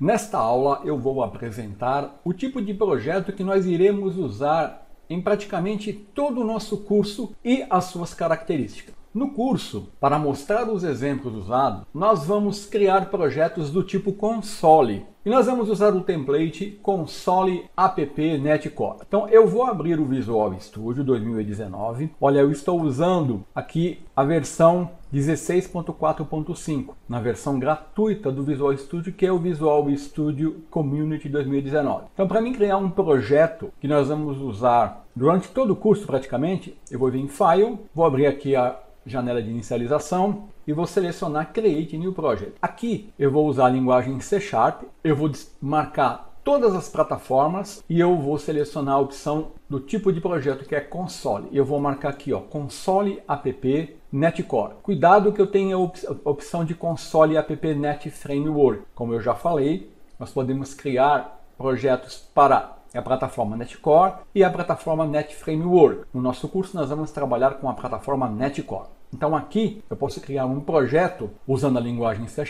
Nesta aula eu vou apresentar o tipo de projeto que nós iremos usar em praticamente todo o nosso curso e as suas características. No curso, para mostrar os exemplos usados, nós vamos criar projetos do tipo console. E nós vamos usar o template console app netcore. Então eu vou abrir o Visual Studio 2019. Olha, eu estou usando aqui a versão 16.4.5, na versão gratuita do Visual Studio, que é o Visual Studio Community 2019. Então, para mim criar um projeto que nós vamos usar durante todo o curso praticamente, eu vou vir em File, vou abrir aqui a janela de inicialização e vou selecionar Create New Project. Aqui eu vou usar a linguagem C#, eu vou marcar todas as plataformas e eu vou selecionar a opção do tipo de projeto que é console. Eu vou marcar aqui, ó, console app netcore. Cuidado que eu tenho a opção de console app net framework. Como eu já falei, nós podemos criar projetos para a plataforma Netcore e a plataforma Net Framework. No nosso curso nós vamos trabalhar com a plataforma Netcore. Então aqui eu posso criar um projeto usando a linguagem C#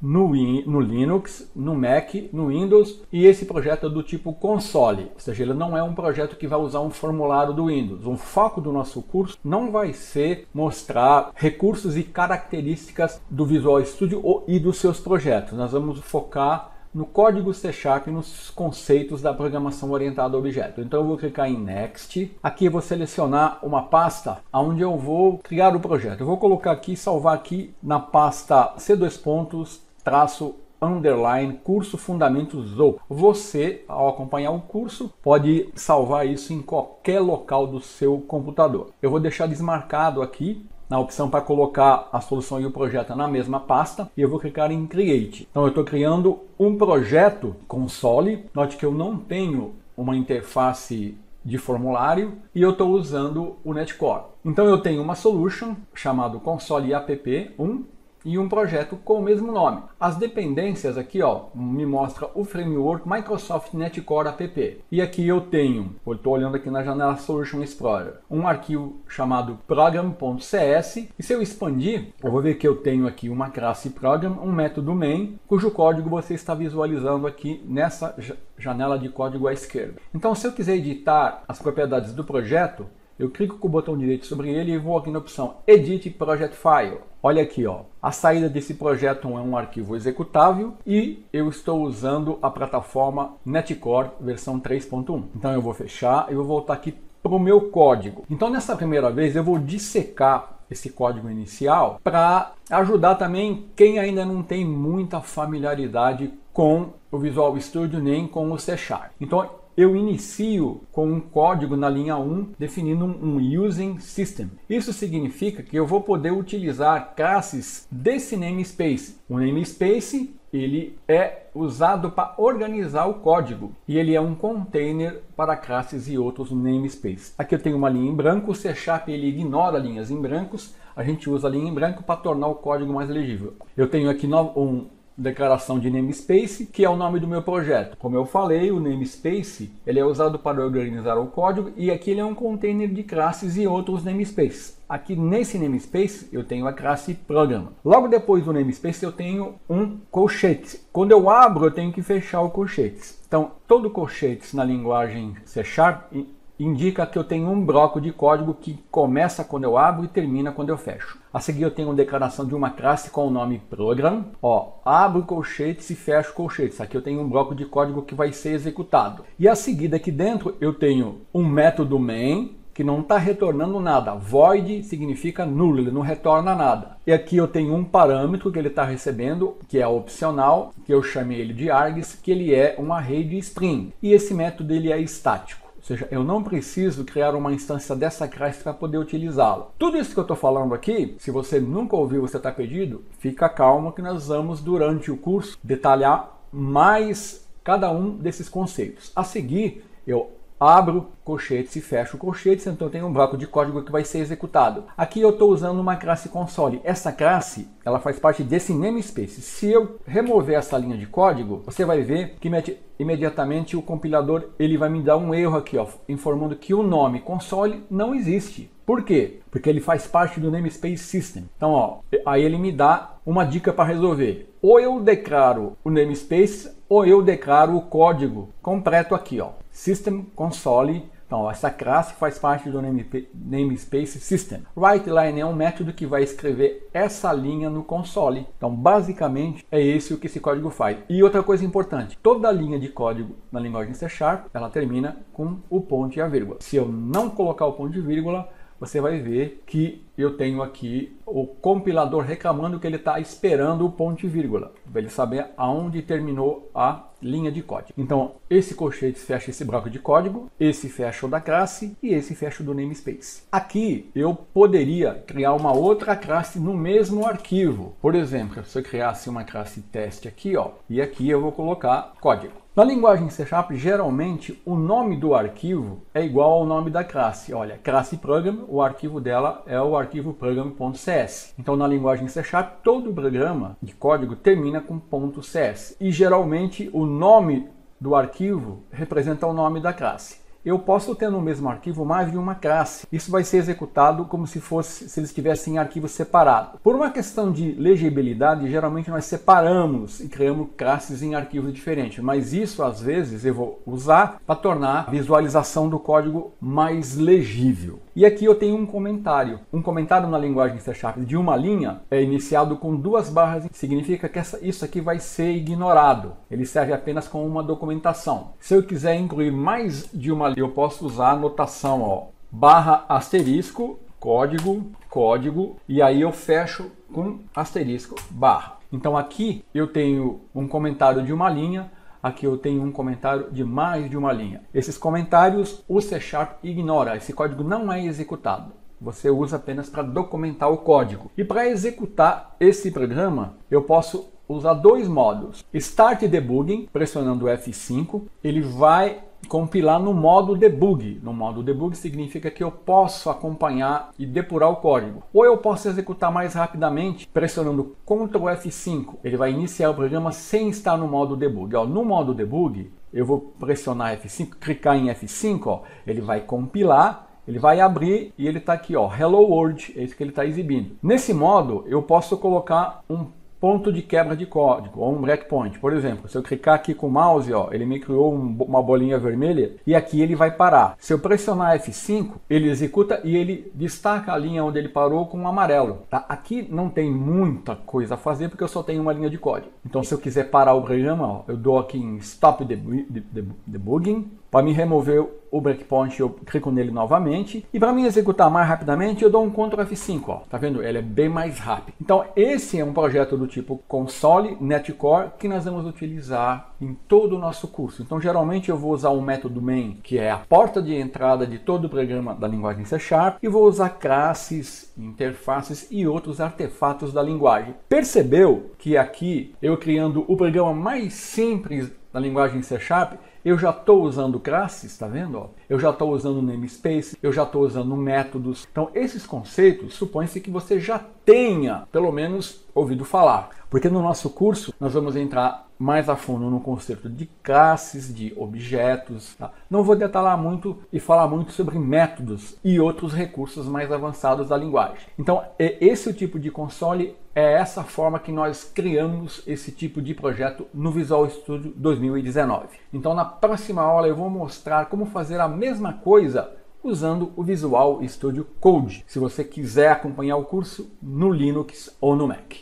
no Linux, no Mac, no Windows, e esse projeto é do tipo console, ou seja, ele não é um projeto que vai usar um formulário do Windows. O foco do nosso curso não vai ser mostrar recursos e características do Visual Studio e dos seus projetos. Nós vamos focar no código C# e nos conceitos da programação orientada a objeto. Então eu vou clicar em Next. Aqui eu vou selecionar uma pasta onde eu vou criar o projeto. Eu vou colocar aqui, salvar aqui na pasta C2__, curso Fundamentos ou. Você, ao acompanhar o curso, pode salvar isso em qualquer local do seu computador. Eu vou deixar desmarcado aqui na opção para colocar a solução e o projeto na mesma pasta, e eu vou clicar em Create. Então eu estou criando um projeto console. Note que eu não tenho uma interface de formulário e eu estou usando o Netcore. Então eu tenho uma solution chamado console app 1 e um projeto com o mesmo nome. As dependências aqui, ó, me mostra o framework Microsoft Netcore App. E aqui eu tenho, eu estou olhando aqui na janela Solution Explorer, um arquivo chamado program.cs, e se eu expandir, eu vou ver que eu tenho aqui uma classe program, um método main, cujo código você está visualizando aqui nessa janela de código à esquerda. Então, se eu quiser editar as propriedades do projeto, eu clico com o botão direito sobre ele e vou aqui na opção Edit Project File. Olha aqui, ó, a saída desse projeto é um arquivo executável e eu estou usando a plataforma Netcore versão 3.1. Então eu vou fechar e vou voltar aqui para o meu código. Então nessa primeira vez eu vou dissecar esse código inicial para ajudar também quem ainda não tem muita familiaridade com o Visual Studio nem com o C#. Então eu inicio com um código na linha 1 definindo um Using System. Isso significa que eu vou poder utilizar classes desse namespace. O namespace ele é usado para organizar o código e ele é um container para classes e outros namespace. Aqui eu tenho uma linha em branco, o C# ele ignora linhas em brancos, a gente usa a linha em branco para tornar o código mais legível. Eu tenho aqui declaração de namespace, que é o nome do meu projeto. Como eu falei, o namespace ele é usado para organizar o código e aqui ele é um container de classes e outros namespaces. Aqui nesse namespace eu tenho a classe program. Logo depois do namespace eu tenho um colchete. Quando eu abro eu tenho que fechar o colchete. Então todo colchete na linguagem C# indica que eu tenho um bloco de código que começa quando eu abro e termina quando eu fecho. A seguir eu tenho uma declaração de uma classe com o nome program. Ó, abro colchetes e fecho colchetes. Aqui eu tenho um bloco de código que vai ser executado. E a seguir aqui dentro eu tenho um método main que não está retornando nada. Void significa nulo, ele não retorna nada. E aqui eu tenho um parâmetro que ele está recebendo, que é opcional, que eu chamei ele de args, que ele é um array de string. E esse método ele é estático. Ou seja, eu não preciso criar uma instância dessa classe para poder utilizá-la. Tudo isso que eu estou falando aqui, se você nunca ouviu, você está perdido, fica calmo que nós vamos, durante o curso, detalhar mais cada um desses conceitos. A seguir, eu abro colchetes e fecho colchetes, então eu tenho um bloco de código que vai ser executado. Aqui eu estou usando uma classe console. Essa classe, ela faz parte desse namespace. Se eu remover essa linha de código, você vai ver que imediatamente o compilador ele vai me dar um erro aqui, ó, informando que o nome console não existe. Por quê? Porque ele faz parte do namespace system. Então, ó, aí ele me dá uma dica para resolver. Ou eu declaro o namespace, ou eu declaro o código completo aqui, ó, system console. Então, essa classe faz parte do namespace system. WriteLine é um método que vai escrever essa linha no console. Então, basicamente, é esse o que esse código faz. E outra coisa importante, toda linha de código na linguagem C#, ela termina com o ponto e a vírgula. Se eu não colocar o ponto e vírgula, você vai ver que eu tenho aqui o compilador reclamando que ele está esperando o ponto e vírgula, para ele saber aonde terminou a linha de código. Então, esse colchete fecha esse bloco de código, esse fecha o da classe e esse fecha o do namespace. Aqui, eu poderia criar uma outra classe no mesmo arquivo. Por exemplo, se eu criasse uma classe teste aqui, ó, e aqui eu vou colocar código. Na linguagem C#, geralmente, o nome do arquivo é igual ao nome da classe. Olha, classe program, o arquivo dela é o arquivo program.cs. Então, na linguagem C#, todo programa de código termina com .cs. E, geralmente, o nome do arquivo representa o nome da classe. Eu posso ter no mesmo arquivo mais de uma classe. Isso vai ser executado como se eles estivessem em arquivos separados. Por uma questão de legibilidade, geralmente nós separamos e criamos classes em arquivos diferentes. Mas isso, às vezes, eu vou usar para tornar a visualização do código mais legível. E aqui eu tenho um comentário. Um comentário na linguagem C# de uma linha é iniciado com 2 barras. Significa que isso aqui vai ser ignorado. Ele serve apenas como uma documentação. Se eu quiser incluir mais de uma linha, eu posso usar a notação, ó, barra asterisco, código, e aí eu fecho com asterisco, barra. Então aqui eu tenho um comentário de uma linha, aqui eu tenho um comentário de mais de uma linha. Esses comentários o C# ignora, esse código não é executado. Você usa apenas para documentar o código. E para executar esse programa, eu posso usar 2 modos. Start Debugging, pressionando F5, ele vai compilar no modo debug. No modo debug significa que eu posso acompanhar e depurar o código. Ou eu posso executar mais rapidamente pressionando Ctrl F5. Ele vai iniciar o programa sem estar no modo debug. Ó, no modo debug, eu vou pressionar F5, clicar em F5, ó, ele vai compilar, ele vai abrir e ele está aqui, ó, Hello World, é isso que ele está exibindo. Nesse modo, eu posso colocar um ponto de quebra de código, ou um breakpoint. Por exemplo, se eu clicar aqui com o mouse, ó, ele me criou uma bolinha vermelha e aqui ele vai parar. Se eu pressionar F5, ele executa e ele destaca a linha onde ele parou com um amarelo. Tá? Aqui não tem muita coisa a fazer porque eu só tenho uma linha de código. Então, se eu quiser parar o programa, ó, eu dou aqui em Stop Debugging. Para me remover o breakpoint, eu clico nele novamente. E para me executar mais rapidamente, eu dou um Ctrl F5. Ó. Tá vendo? Ele é bem mais rápido. Então, esse é um projeto do tipo Console Netcore que nós vamos utilizar em todo o nosso curso. Então, geralmente, eu vou usar o método main, que é a porta de entrada de todo o programa da linguagem C#, e vou usar classes, interfaces e outros artefatos da linguagem. Percebeu que aqui, eu criando o programa mais simples da linguagem C#, eu já estou usando classes, tá vendo? Ó? Eu já estou usando namespace, eu já estou usando métodos. Então, esses conceitos, supõe-se que você já tenha, pelo menos, ouvido falar. Porque no nosso curso, nós vamos entrar mais a fundo no conceito de classes, de objetos. Tá? Não vou detalhar muito e falar muito sobre métodos e outros recursos mais avançados da linguagem. Então, é esse o tipo de console, é essa forma que nós criamos esse tipo de projeto no Visual Studio 2019. Então, na próxima aula eu vou mostrar como fazer a mesma coisa usando o Visual Studio Code, se você quiser acompanhar o curso no Linux ou no Mac.